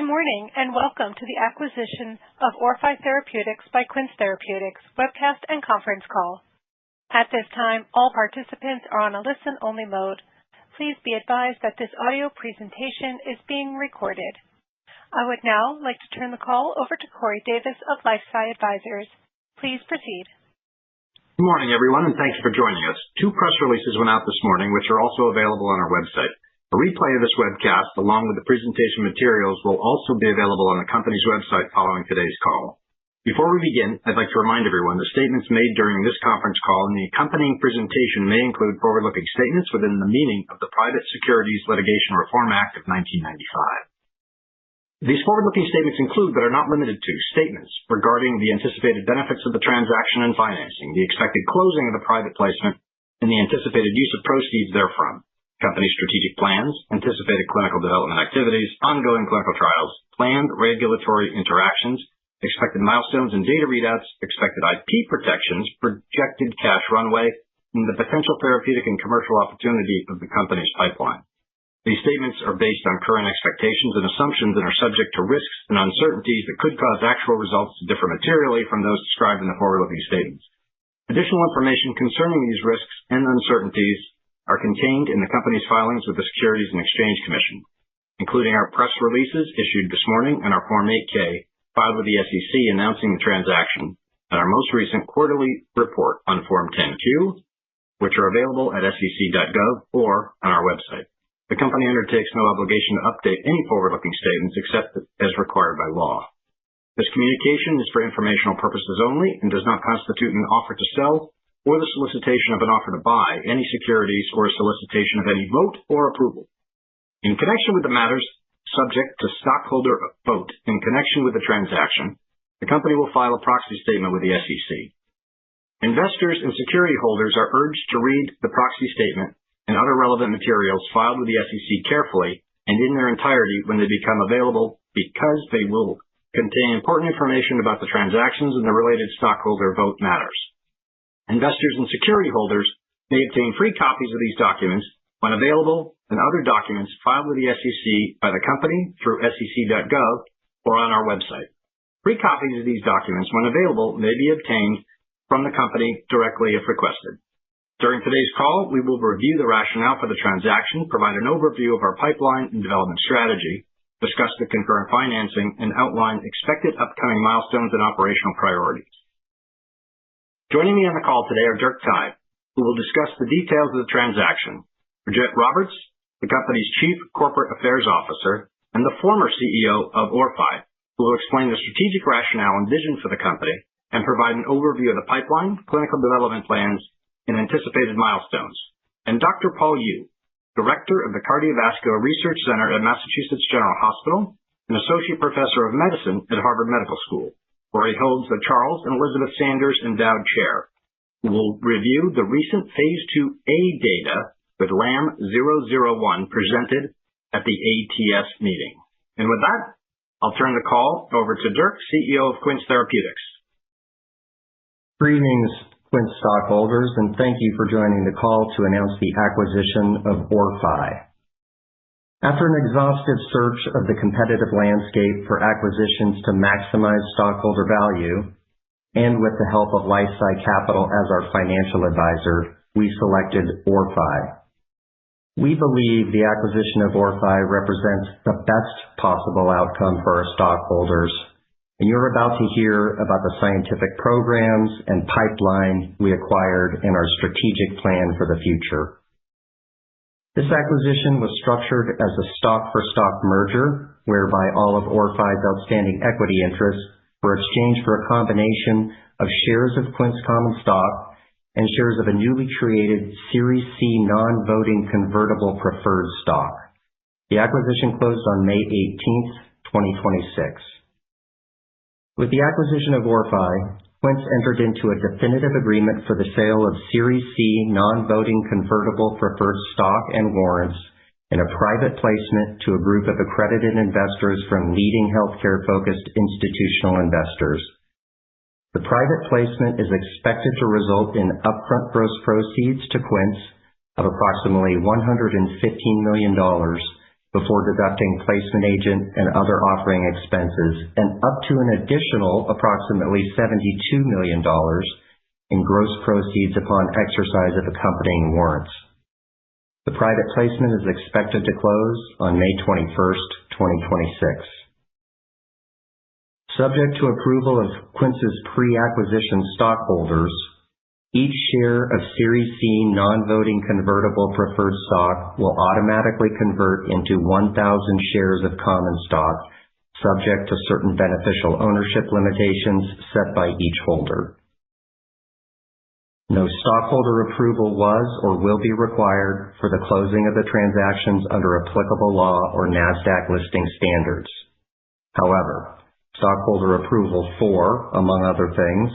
Good morning, and welcome to the acquisition of OrphAI Therapeutics by Quince Therapeutics webcast and conference call. At this time, all participants are on a listen-only mode. Please be advised that this audio presentation is being recorded. I would now like to turn the call over to Corey Davis of LifeSci Advisors. Please proceed. Good morning, everyone, and thank you for joining us. 2 press releases went out this morning, which are also available on our website. A replay of this webcast, along with the presentation materials, will also be available on the company's website following today's call. Before we begin, I'd like to remind everyone the statements made during this conference call and the accompanying presentation may include forward-looking statements within the meaning of the Private Securities Litigation Reform Act of 1995. These forward-looking statements include, but are not limited to, statements regarding the anticipated benefits of the transaction and financing, the expected closing of the private placement, and the anticipated use of proceeds therefrom. Company's strategic plans, anticipated clinical development activities, ongoing clinical trials, planned regulatory interactions, expected milestones and data readouts, expected IP protections, projected cash runway, and the potential therapeutic and commercial opportunity of the company's pipeline. These statements are based on current expectations and assumptions and are subject to risks and uncertainties that could cause actual results to differ materially from those described in the forward-looking statements. Additional information concerning these risks and uncertainties are contained in the company's filings with the Securities and Exchange Commission, including our press releases issued this morning and our Form 8-K filed with the SEC announcing the transaction, and our most recent quarterly report on Form 10-Q, which are available at sec.gov or on our website. The company undertakes no obligation to update any forward-looking statements except as required by law. This communication is for informational purposes only and does not constitute an offer to sell or the solicitation of an offer to buy any securities or a solicitation of any vote or approval. In connection with the matters subject to stockholder vote in connection with the transaction, the company will file a proxy statement with the SEC. Investors and security holders are urged to read the proxy statement and other relevant materials filed with the SEC carefully and in their entirety when they become available, because they will contain important information about the transactions and the related stockholder vote matters. Investors and security holders may obtain free copies of these documents when available and other documents filed with the SEC by the company through sec.gov or on our website. Free copies of these documents, when available, may be obtained from the company directly if requested. During today's call, we will review the rationale for the transaction, provide an overview of our pipeline and development strategy, discuss the concurrent financing, and outline expected upcoming milestones and operational priorities. Joining me on the call today are Dirk Thye, who will discuss the details of the transaction, Bridget Roberts, the company's Chief Corporate Affairs Officer, and the former CEO of OrphAI, who will explain the strategic rationale and vision for the company and provide an overview of the pipeline, clinical development plans, and anticipated milestones, and Dr. Paul Yu, Director of the Cardiovascular Research Center at Massachusetts General Hospital and Associate Professor of Medicine at Harvard Medical School, where he holds the Charles and Elizabeth Sanders Endowed Chair, who will review the recent Phase 2A data with LAM-001 presented at the ATS meeting. And with that, I'll turn the call over to Dirk, CEO of Quince Therapeutics. Greetings, Quince stockholders, and thank you for joining the call to announce the acquisition of OrphAI. After an exhaustive search of the competitive landscape for acquisitions to maximize stockholder value, and with the help of LifeSci Capital as our financial advisor, we selected OrphAI. We believe the acquisition of OrphAI represents the best possible outcome for our stockholders, and you're about to hear about the scientific programs and pipeline we acquired and our strategic plan for the future. This acquisition was structured as a stock-for-stock merger, whereby all of OrphAI's outstanding equity interests were exchanged for a combination of shares of Quince common stock and shares of a newly created Series C non-voting convertible preferred stock. The acquisition closed on May 18th, 2026. With the acquisition of OrphAI, Quince entered into a definitive agreement for the sale of Series C non-voting convertible preferred stock and warrants in a private placement to a group of accredited investors from leading healthcare-focused institutional investors. The private placement is expected to result in upfront gross proceeds to Quince of approximately $115 million before deducting placement agent and other offering expenses, and up to an additional approximately $72 million in gross proceeds upon exercise of accompanying warrants. The private placement is expected to close on May 21st, 2026. Subject to approval of Quince's pre-acquisition stockholders, each share of Series C non-voting convertible preferred stock will automatically convert into 1,000 shares of common stock, subject to certain beneficial ownership limitations set by each holder. No stockholder approval was or will be required for the closing of the transactions under applicable law or NASDAQ listing standards. However, stockholder approval for, among other things,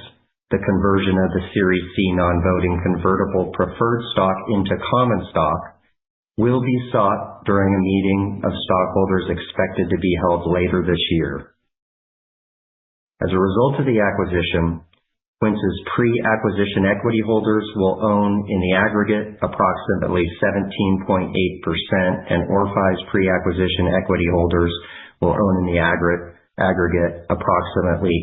the conversion of the Series C non-voting convertible preferred stock into common stock will be sought during a meeting of stockholders expected to be held later this year. As a result of the acquisition, Quince's pre-acquisition equity holders will own in the aggregate approximately 17.8%, and OrphAI's pre-acquisition equity holders will own in the aggregate approximately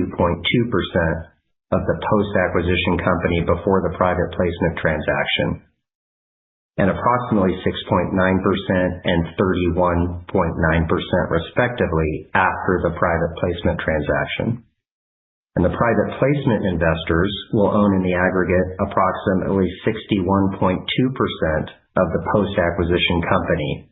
82.2% of the post-acquisition company before the private placement transaction, and approximately 6.9% and 31.9% respectively after the private placement transaction. And the private placement investors will own in the aggregate approximately 61.2% of the post-acquisition company,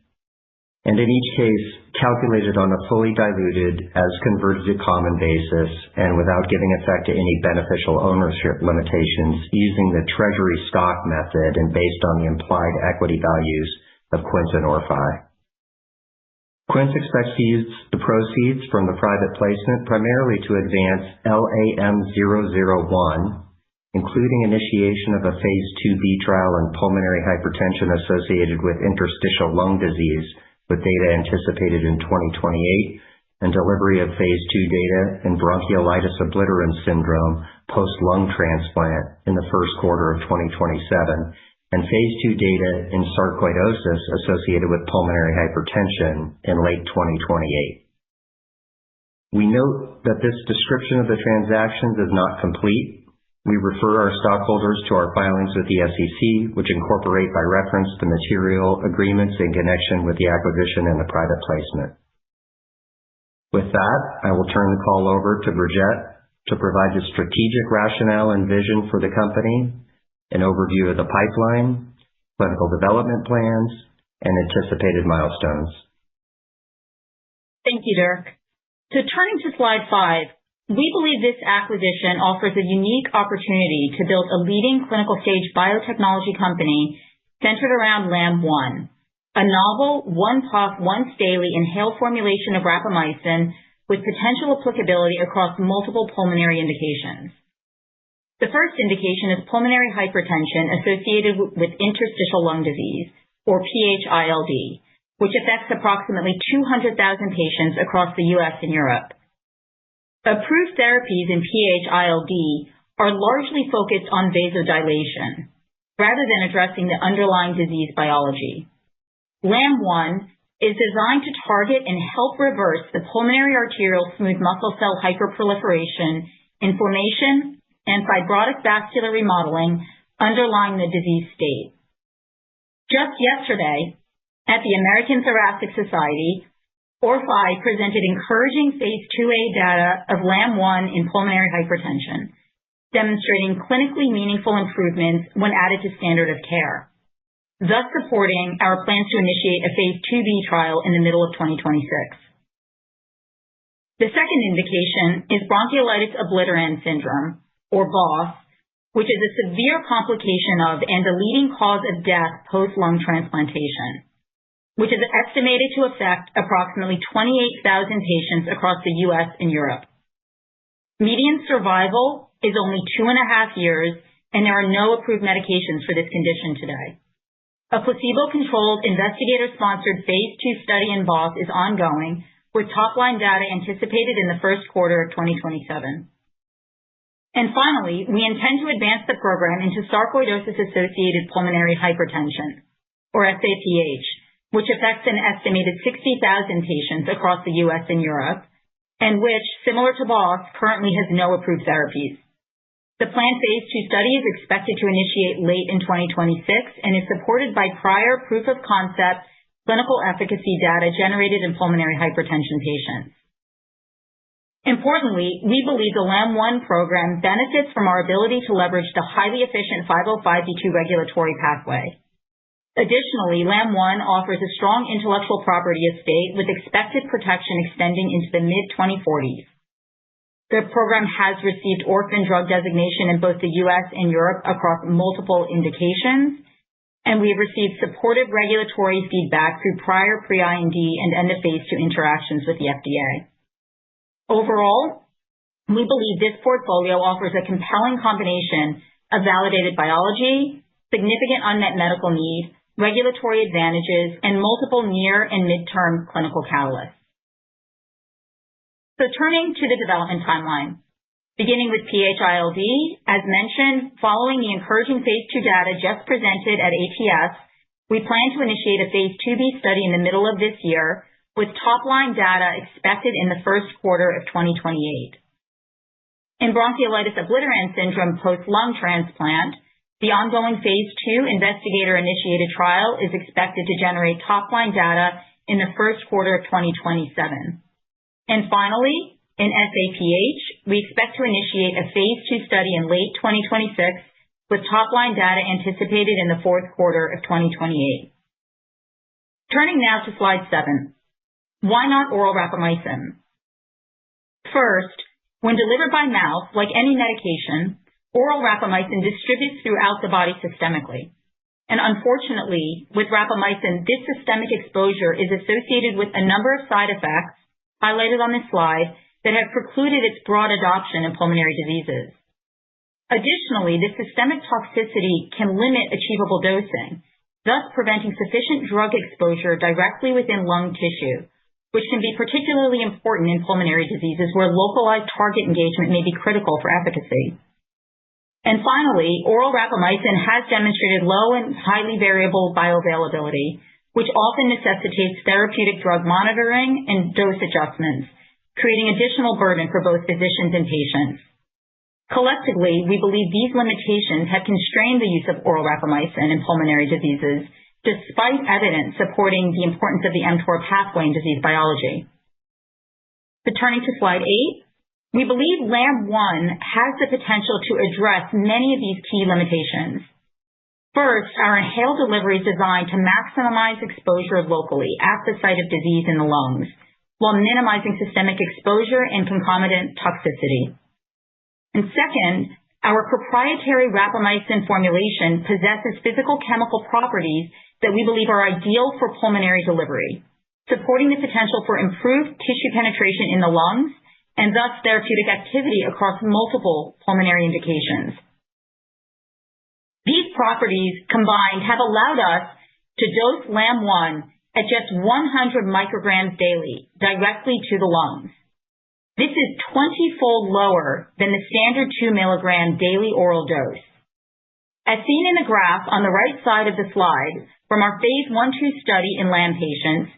and in each case calculated on a fully diluted as converted to common basis and without giving effect to any beneficial ownership limitations using the treasury stock method and based on the implied equity values of Quince and OrphAI. Quince expects to use the proceeds from the private placement primarily to advance LAM-001, including initiation of a Phase 2b trial in pulmonary hypertension associated with interstitial lung disease, with data anticipated in 2028, and delivery of Phase 2 data in bronchiolitis obliterans syndrome post-lung transplant in the first quarter of 2027, and Phase 2 data in sarcoidosis associated with pulmonary hypertension in late 2028. We note that this description of the transactions is not complete. We refer our stockholders to our filings with the SEC, which incorporate by reference the material agreements in connection with the acquisition and the private placement. With that, I will turn the call over to Bridgette to provide the strategic rationale and vision for the company, an overview of the pipeline, clinical development plans, and anticipated milestones. Thank you, Dirk. So turning to slide 5, we believe this acquisition offers a unique opportunity to build a leading clinical stage biotechnology company centered around LAM-1, a novel one-puff, once-daily inhaled formulation of rapamycin with potential applicability across multiple pulmonary indications. The first indication is pulmonary hypertension associated with interstitial lung disease, or PH-ILD, which affects approximately 200,000 patients across the U.S. and Europe. Approved therapies in PH-ILD are largely focused on vasodilation, rather than addressing the underlying disease biology. LAM-1 is designed to target and help reverse the pulmonary arterial smooth muscle cell hyperproliferation, inflammation, and fibrotic vascular remodeling underlying the disease state. Just yesterday, at the American Thoracic Society, OrphAI presented encouraging Phase 2a data of LAM-1 in pulmonary hypertension, demonstrating clinically meaningful improvements when added to standard of care, thus supporting our plans to initiate a Phase 2b trial in the middle of 2026. The second indication is bronchiolitis obliterans syndrome, or BOS, which is a severe complication of and a leading cause of death post-lung transplantation, which is estimated to affect approximately 28,000 patients across the U.S. and Europe. Median survival is only 2.5 years, and there are no approved medications for this condition today. A placebo-controlled, investigator-sponsored Phase 2 study in BOS is ongoing, with top-line data anticipated in the first quarter of 2027. And finally, we intend to advance the program into sarcoidosis-associated pulmonary hypertension, or SAPH, which affects an estimated 60,000 patients across the U.S. and Europe, and which, similar to BOS, currently has no approved therapies. The planned phase 2 study is expected to initiate late in 2026 and is supported by prior proof of concept clinical efficacy data generated in pulmonary hypertension patients. Importantly, we believe the LAM-1 program benefits from our ability to leverage the highly efficient 505(b)(2) regulatory pathway. Additionally, LAM-1 offers a strong intellectual property estate with expected protection extending into the mid-2040s. The program has received orphan drug designation in both the U.S. and Europe across multiple indications, and we have received supportive regulatory feedback through prior pre-IND and end-of-phase 2 interactions with the FDA. Overall, we believe this portfolio offers a compelling combination of validated biology, significant unmet medical need, regulatory advantages, and multiple near and midterm clinical catalysts. So turning to the development timeline, beginning with PH-ILD, as mentioned, following the encouraging phase 2 data just presented at ATS, we plan to initiate a phase 2b study in the middle of this year, with top-line data expected in the first quarter of 2028. In bronchiolitis obliterans syndrome post-lung transplant, the ongoing phase 2 investigator-initiated trial is expected to generate top-line data in the first quarter of 2027. And finally, in SAPH, we expect to initiate a phase 2 study in late 2026 with top-line data anticipated in the fourth quarter of 2028. Turning now to slide 7. Why not oral rapamycin? First, when delivered by mouth, like any medication, oral rapamycin distributes throughout the body systemically. And unfortunately, with rapamycin, this systemic exposure is associated with a number of side effects, highlighted on this slide, that have precluded its broad adoption in pulmonary diseases. Additionally, this systemic toxicity can limit achievable dosing, thus preventing sufficient drug exposure directly within lung tissue, which can be particularly important in pulmonary diseases where localized target engagement may be critical for efficacy. And finally, oral rapamycin has demonstrated low and highly variable bioavailability, which often necessitates therapeutic drug monitoring and dose adjustments, creating additional burden for both physicians and patients. Collectively, we believe these limitations have constrained the use of oral rapamycin in pulmonary diseases, despite evidence supporting the importance of the mTOR pathway in disease biology. But turning to slide 8, we believe LAM-1 has the potential to address many of these key limitations. First, our inhaled delivery is designed to maximize exposure locally at the site of disease in the lungs, while minimizing systemic exposure and concomitant toxicity. And second, our proprietary rapamycin formulation possesses physical-chemical properties that we believe are ideal for pulmonary delivery, supporting the potential for improved tissue penetration in the lungs and thus therapeutic activity across multiple pulmonary indications. These properties combined have allowed us to dose LAM-1 at just 100 micrograms daily directly to the lungs. This is 20-fold lower than the standard 2 milligram daily oral dose. As seen in the graph on the right side of the slide, from our phase 1/2 study in LAM patients,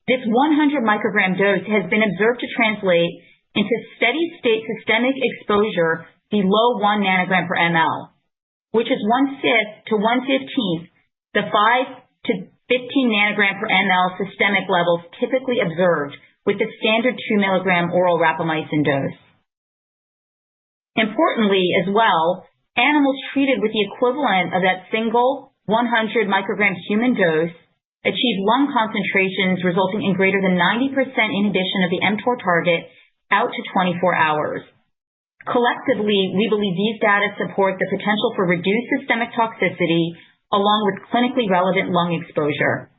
this 100 microgram dose has been observed to translate into steady-state systemic exposure below 1 nanogram per ml, which is 1/5 to 1/15 the 5 to 15 nanogram per ml systemic levels typically observed with the standard 2 milligram oral rapamycin dose. Importantly as well, animals treated with the equivalent of that single 100 microgram human dose achieved lung concentrations resulting in greater than 90% inhibition of the mTOR target out to 24 hours. Collectively, we believe these data support the potential for reduced systemic toxicity along with clinically relevant lung exposure.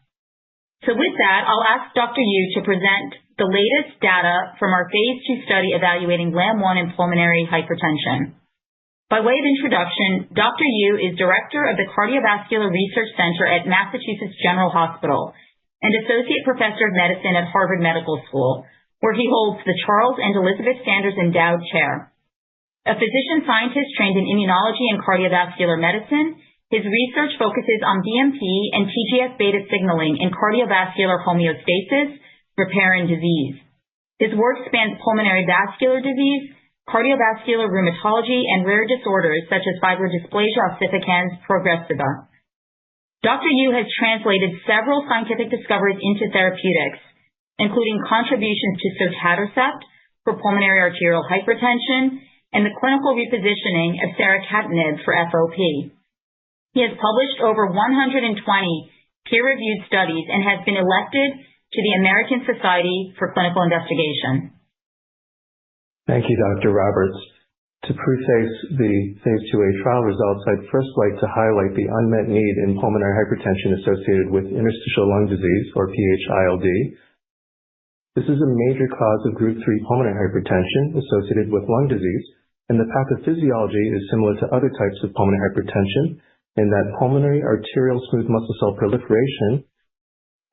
So with that, I'll ask Dr. Yu to present the latest data from our phase 2 study evaluating LAM-1 in pulmonary hypertension. By way of introduction, Dr. Yu is Director of the Cardiovascular Research Center at Massachusetts General Hospital and Associate Professor of Medicine at Harvard Medical School, where he holds the Charles and Elizabeth Sanders Endowed Chair. A physician-scientist trained in immunology and cardiovascular medicine, His research focuses on BMP and TGF-beta signaling in cardiovascular homeostasis, repair, and disease. His work spans pulmonary vascular disease, cardiovascular rheumatology, and rare disorders such as fibrodysplasia ossificans progressiva. Dr. Yu has translated several scientific discoveries into therapeutics, including contributions to sotatercept for pulmonary arterial hypertension and the clinical repositioning of saracatinib for FOP. He has published over 120 peer-reviewed studies and has been elected to the American Society for Clinical Investigation. Thank you, Dr. Roberts. To preface the Phase 2A trial results, I'd first like to highlight the unmet need in pulmonary hypertension associated with interstitial lung disease, or PH-ILD. This is a major cause of group 3 pulmonary hypertension associated with lung disease, and the pathophysiology is similar to other types of pulmonary hypertension in that pulmonary arterial smooth muscle cell proliferation,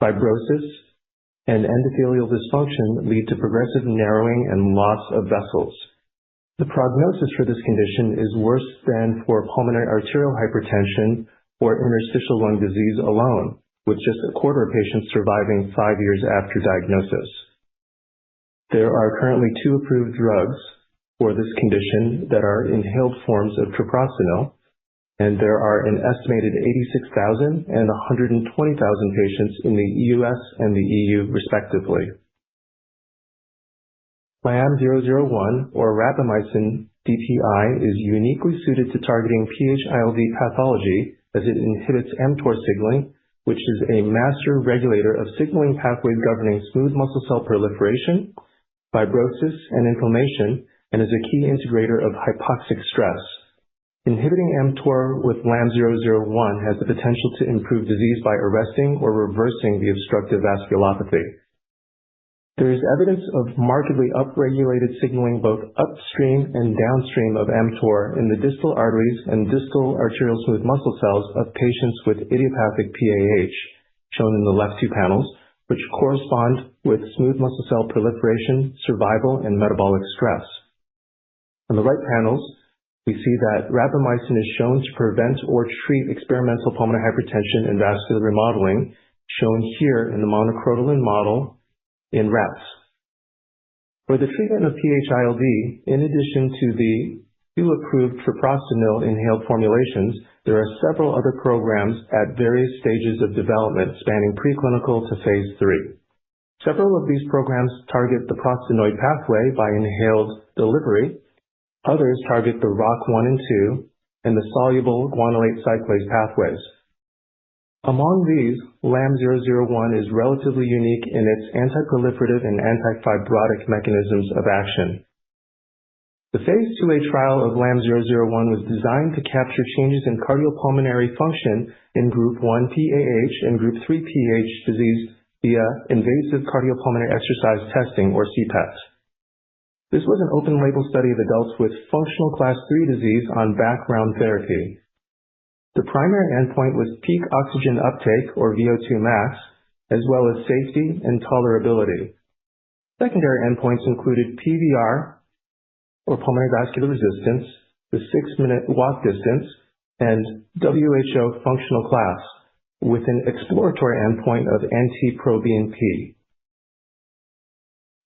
fibrosis, and endothelial dysfunction lead to progressive narrowing and loss of vessels. The prognosis for this condition is worse than for pulmonary arterial hypertension or interstitial lung disease alone, with just a quarter of patients surviving 5 years after diagnosis. There are currently 2 approved drugs for this condition that are inhaled forms of treprostinil, and there are an estimated 86,000 and 120,000 patients in the US and the EU, respectively. LAM-001, or rapamycin DPI, is uniquely suited to targeting PH-ILD pathology as it inhibits mTOR signaling, which is a master regulator of signaling pathways governing smooth muscle cell proliferation, fibrosis, and inflammation, and is a key integrator of hypoxic stress. Inhibiting mTOR with LAM-001 has the potential to improve disease by arresting or reversing the obstructive vasculopathy. There is evidence of markedly upregulated signaling both upstream and downstream of mTOR in the distal arteries and distal arterial smooth muscle cells of patients with idiopathic PAH, shown in the left 2 panels, which correspond with smooth muscle cell proliferation, survival, and metabolic stress. On the right panels, we see that rapamycin is shown to prevent or treat experimental pulmonary hypertension and vascular remodeling, shown here in the monocrotaline model in rats. For the treatment of PH-ILD, in addition to the 2 approved treprostinil inhaled formulations, there are several other programs at various stages of development spanning preclinical to Phase 3. Several of these programs target the prostanoid pathway by inhaled delivery. Others target the ROCK1 and 2 and the soluble guanylate cyclase pathways. Among these, LAM-001 is relatively unique in its anti-proliferative and anti-fibrotic mechanisms of action. The Phase 2A trial of LAM-001 was designed to capture changes in cardiopulmonary function in Group 1 PAH and Group 3 PAH disease via invasive cardiopulmonary exercise testing, or CPET. This was an open-label study of adults with functional Class 3 disease on background therapy. The primary endpoint was peak oxygen uptake, or VO2 max, as well as safety and tolerability. Secondary endpoints included PVR, or pulmonary vascular resistance, the 6-minute walk distance, and WHO functional class, with an exploratory endpoint of NT-proBNP.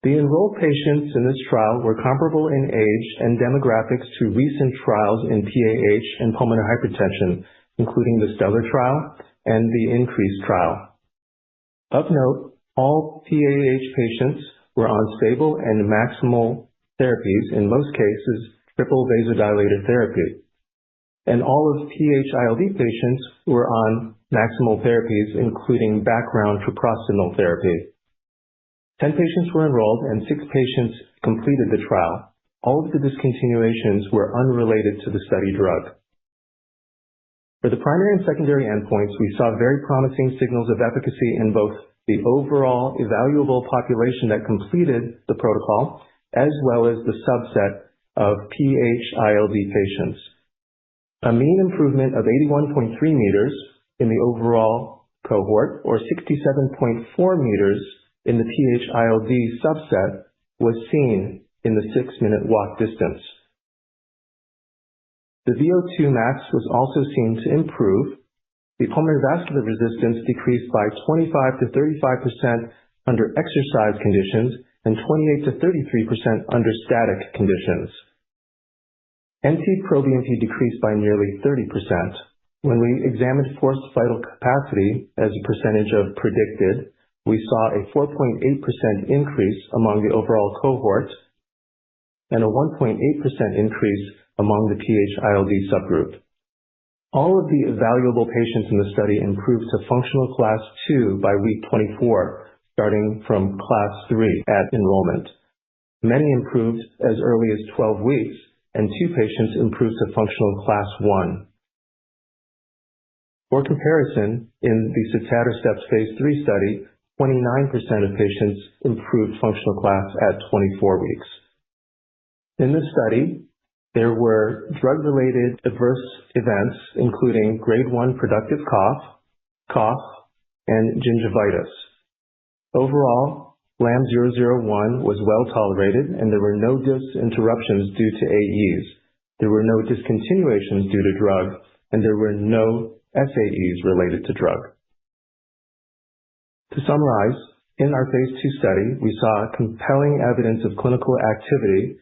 The enrolled patients in this trial were comparable in age and demographics to recent trials in PAH and pulmonary hypertension, including the STELLAR trial and the INCREASE trial. Of note, all PAH patients were on stable and maximal therapies, in most cases triple vasodilator therapy, and all of PH-ILD patients were on maximal therapies, including background treprostinil therapy. 10 patients were enrolled and 6 patients completed the trial. All of the discontinuations were unrelated to the study drug. For the primary and secondary endpoints, we saw very promising signals of efficacy in both the overall evaluable population that completed the protocol, as well as the subset of PH-ILD patients. A mean improvement of 81.3 meters in the overall cohort, or 67.4 meters in the PH-ILD subset, was seen in the 6-minute walk distance. The VO2 max was also seen to improve. The pulmonary vascular resistance decreased by 25 to 35% under exercise conditions and 28 to 33% under static conditions. NT-proBNP decreased by nearly 30%. When we examined forced vital capacity as a percentage of predicted, we saw a 4.8% increase among the overall cohort and a 1.8% increase among the PH-ILD subgroup. All of the evaluable patients in the study improved to functional class 2 by week 24, starting from class 3 at enrollment. Many improved as early as 12 weeks, and 2 patients improved to functional class 1. For comparison, in the sotatercept phase 3 study, 29% of patients improved functional class at 24 weeks. In the study, there were drug-related adverse events, including grade 1 productive cough, and gingivitis. Overall, LAM-001 was well tolerated, and there were no dose interruptions due to AEs. There were no discontinuations due to drug, and there were no SAEs related to drug. To summarize, in our phase 2 study, we saw compelling evidence of clinical activity,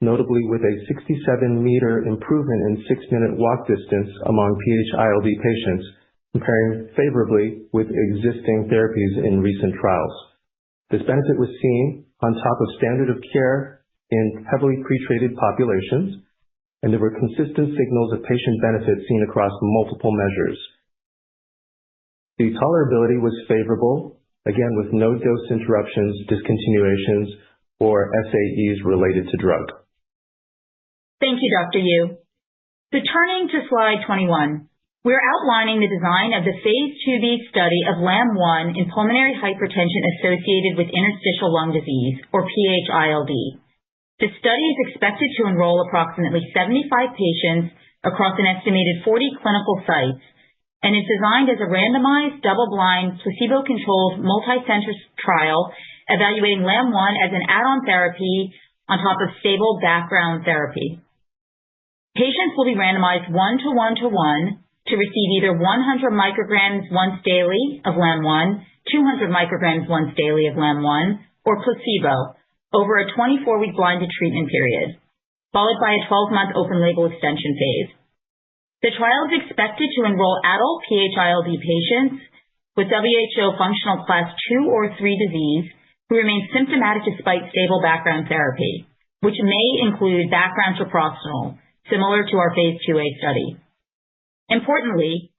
notably with a 67-meter improvement in 6-minute walk distance among PH-ILD patients, comparing favorably with existing therapies in recent trials. This benefit was seen on top of standard of care in heavily pretreated populations, and there were consistent signals of patient benefit seen across multiple measures. The tolerability was favorable, again with no dose interruptions, discontinuations, or SAEs related to drug. Thank you, Dr. Yu. So turning to slide 21, we're outlining the design of the phase 2b study of LAM-1 in pulmonary hypertension associated with interstitial lung disease, or PH-ILD. The study is expected to enroll approximately 75 patients across an estimated 40 clinical sites, and is designed as a randomized, double-blind, placebo-controlled, multi-center trial evaluating LAM-1 as an add-on therapy on top of stable background therapy. Patients will be randomized 1:1:1 to receive either 100 micrograms once daily of LAM-1, 200 micrograms once daily of LAM-1, or placebo over a 24-week blinded treatment period, followed by a 12-month open-label extension phase. The trial is expected to enroll adult PH-ILD patients with WHO functional class 2 or 3 disease who remain symptomatic despite stable background therapy, which may include background treprostinil, similar to our phase 2a study. Importantly,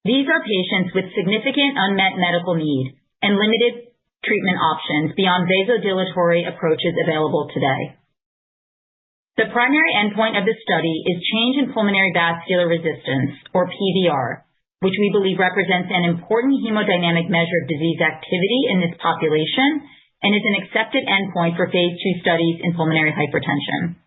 these are patients with significant unmet medical need and limited treatment options beyond vasodilatory approaches available today. The primary endpoint of the study is change in pulmonary vascular resistance, or PVR, which we believe represents an important hemodynamic measure of disease activity in this population and is an accepted endpoint for phase 2 studies in pulmonary hypertension.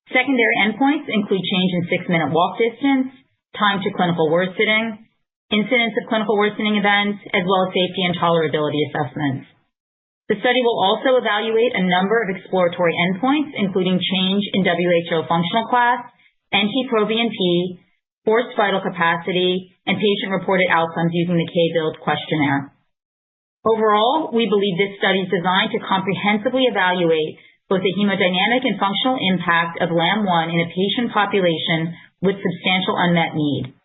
Secondary endpoints include change in 6-minute walk distance, time to clinical worsening, incidence of clinical worsening events, as well as safety and tolerability assessments. The study will also evaluate a number of exploratory endpoints, including change in WHO functional class, NT-proBNP, forced vital capacity, and patient-reported outcomes using the K-BILD questionnaire. Overall, we believe this study is designed to comprehensively evaluate both the hemodynamic and functional impact of LAM-1 in a patient population with substantial unmet need.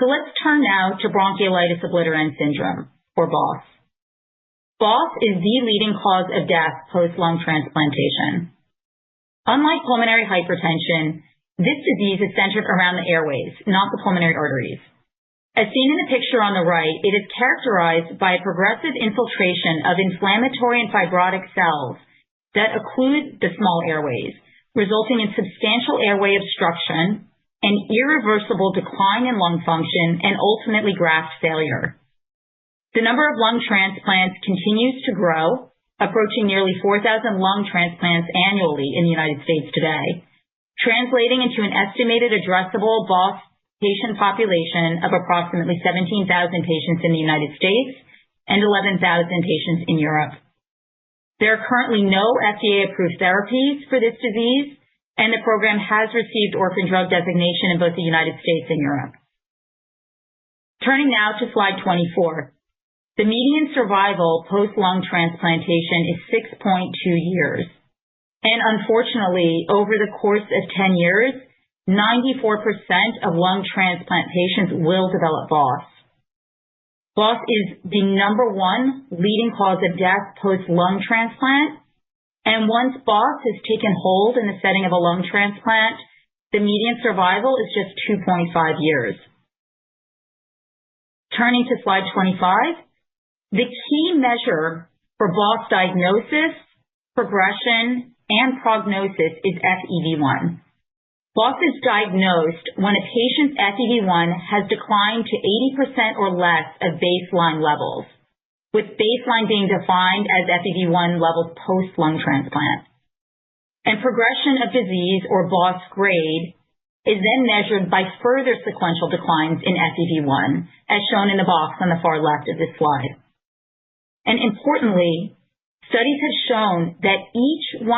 So let's turn now to bronchiolitis obliterans syndrome, or BOS. BOS is the leading cause of death post-lung transplantation. Unlike pulmonary hypertension, this disease is centered around the airways, not the pulmonary arteries. As seen in the picture on the right, it is characterized by a progressive infiltration of inflammatory and fibrotic cells that occlude the small airways, resulting in substantial airway obstruction and irreversible decline in lung function and ultimately graft failure. The number of lung transplants continues to grow, approaching nearly 4,000 lung transplants annually in the United States today, translating into an estimated addressable BOS patient population of approximately 17,000 patients in the United States and 11,000 patients in Europe. There are currently no FDA-approved therapies for this disease, and the program has received orphan drug designation in both the United States and Europe. Turning now to slide 24. The median survival post-lung transplantation is 6.2 years. And unfortunately, over the course of 10 years, 94% of lung transplant patients will develop BOS. BOS is the number one leading cause of death post-lung transplant. And once BOS has taken hold in the setting of a lung transplant, the median survival is just 2.5 years. Turning to slide 25, the key measure for BOS diagnosis, progression, and prognosis is FEV1. BOS is diagnosed when a patient's FEV1 has declined to 80% or less of baseline levels, with baseline being defined as FEV1 levels post-lung transplant. And progression of disease, or BOS grade, is then measured by further sequential declines in FEV1, as shown in the box on the far left of this slide. And importantly, studies have shown that each 1%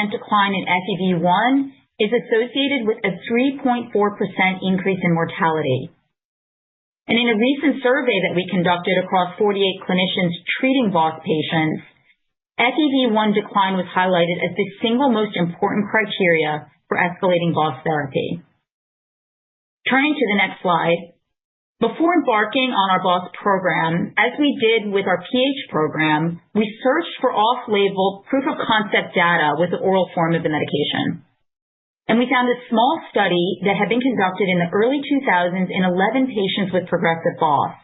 decline in FEV1 is associated with a 3.4% increase in mortality. And in a recent survey that we conducted across 48 clinicians treating BOS patients, FEV1 decline was highlighted as the single most important criteria for escalating BOS therapy. Turning to the next slide, before embarking on our BOS program, as we did with our PH program, we searched for off-label proof-of-concept data with the oral form of the medication. And we found a small study that had been conducted in the early 2000s in 11 patients with progressive BOS.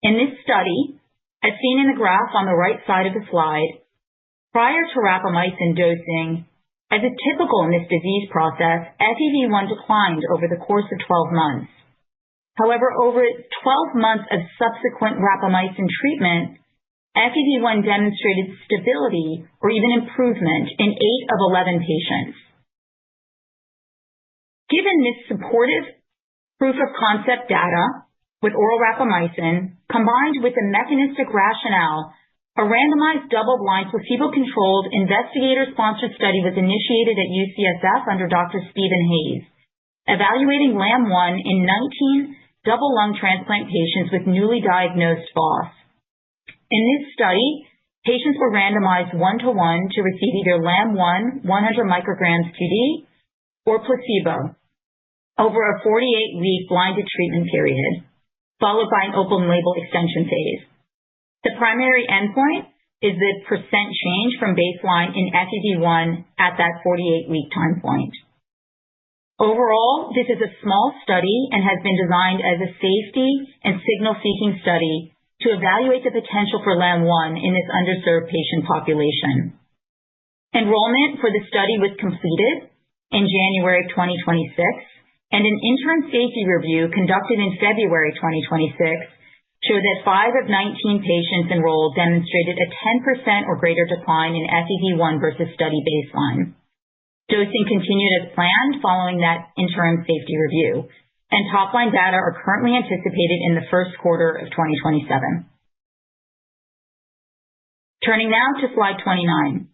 In this study, as seen in the graph on the right side of the slide, prior to rapamycin dosing, as is typical in this disease process, FEV1 declined over the course of 12 months. However, over 12 months of subsequent rapamycin treatment, FEV1 demonstrated stability or even improvement in 8 of 11 patients. Given this supportive proof-of-concept data with oral rapamycin, combined with the mechanistic rationale, a randomized double-blind placebo-controlled investigator-sponsored study was initiated at UCSF under Dr. Stephen Hayes, evaluating LAM-1 in 19 double lung transplant patients with newly diagnosed BOS. In this study, patients were randomized 1-to-1 to receive either LAM-1 100 micrograms QD or placebo over a 48-week blinded treatment period, followed by an open-label extension phase. The primary endpoint is the percent change from baseline in FEV1 at that 48-week time point. Overall, this is a small study and has been designed as a safety and signal-seeking study to evaluate the potential for LAM-1 in this underserved patient population. Enrollment for the study was completed in January 2026, and an interim safety review conducted in February 2026 showed that 5 of 19 patients enrolled demonstrated a 10% or greater decline in FEV1 versus study baseline. Dosing continued as planned following that interim safety review, and top-line data are currently anticipated in the first quarter of 2027. Turning now to slide 29.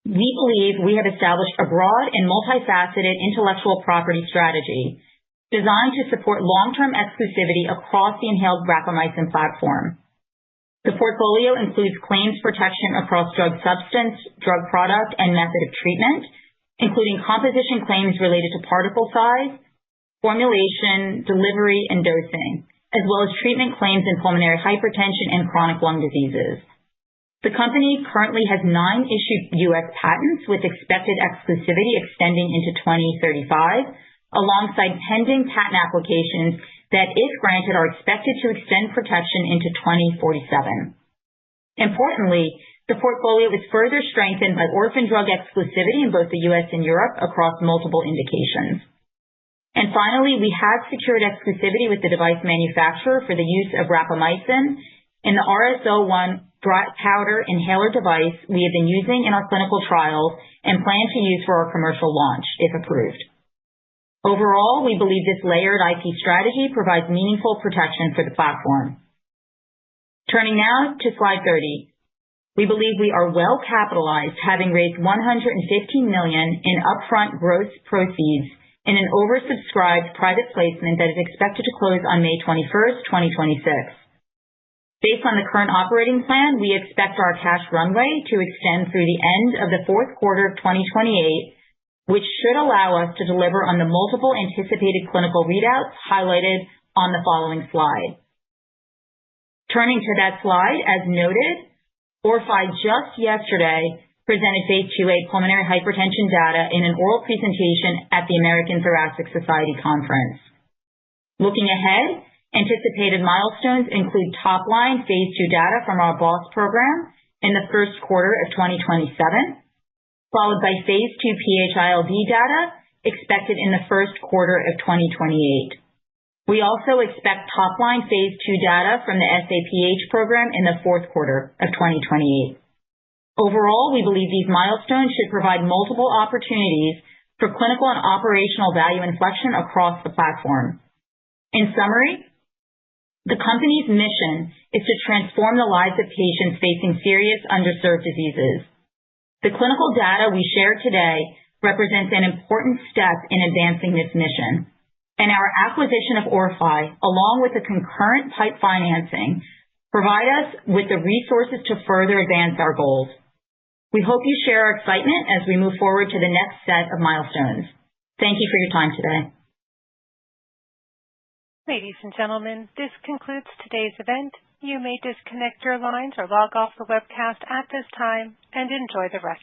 We believe we have established a broad and multifaceted intellectual property strategy designed to support long-term exclusivity across the inhaled rapamycin platform. The portfolio includes claims protection across drug substance, drug product, and method of treatment, including composition claims related to particle size, formulation, delivery, and dosing, as well as treatment claims in pulmonary hypertension and chronic lung diseases. The company currently has 9 issued U.S. patents with expected exclusivity extending into 2035, alongside pending patent applications that, if granted, are expected to extend protection into 2047. Importantly, the portfolio is further strengthened by orphan drug exclusivity in both the U.S. and Europe across multiple indications. And finally, we have secured exclusivity with the device manufacturer for the use of rapamycin in the RS01 dry powder inhaler device we have been using in our clinical trials and plan to use for our commercial launch, if approved. Overall, we believe this layered IP strategy provides meaningful protection for the platform. Turning now to slide 30. We believe we are well capitalized, having raised $115 million in upfront gross proceeds in an oversubscribed private placement that is expected to close on May 21st, 2026. Based on the current operating plan, we expect our cash runway to extend through the end of the fourth quarter of 2028, which should allow us to deliver on the multiple anticipated clinical readouts highlighted on the following slide. Turning to that slide, as noted, OrphAI just yesterday presented phase 2A pulmonary hypertension data in an oral presentation at the American Thoracic Society conference. Looking ahead, anticipated milestones include top-line phase 2 data from our BOSS program in the first quarter of 2027, followed by phase 2 PH-ILD data expected in the first quarter of 2028. We also expect top-line phase 2 data from the SAPH program in the fourth quarter of 2028. Overall, we believe these milestones should provide multiple opportunities for clinical and operational value inflection across the platform. In summary, the company's mission is to transform the lives of patients facing serious underserved diseases. The clinical data we share today represents an important step in advancing this mission, and our acquisition of OrphAI, along with the concurrent PIPE financing, provide us with the resources to further advance our goals. We hope you share our excitement as we move forward to the next set of milestones. Thank you for your time today. Ladies and gentlemen, this concludes today's event. You may disconnect your lines or log off the webcast at this time and enjoy the rest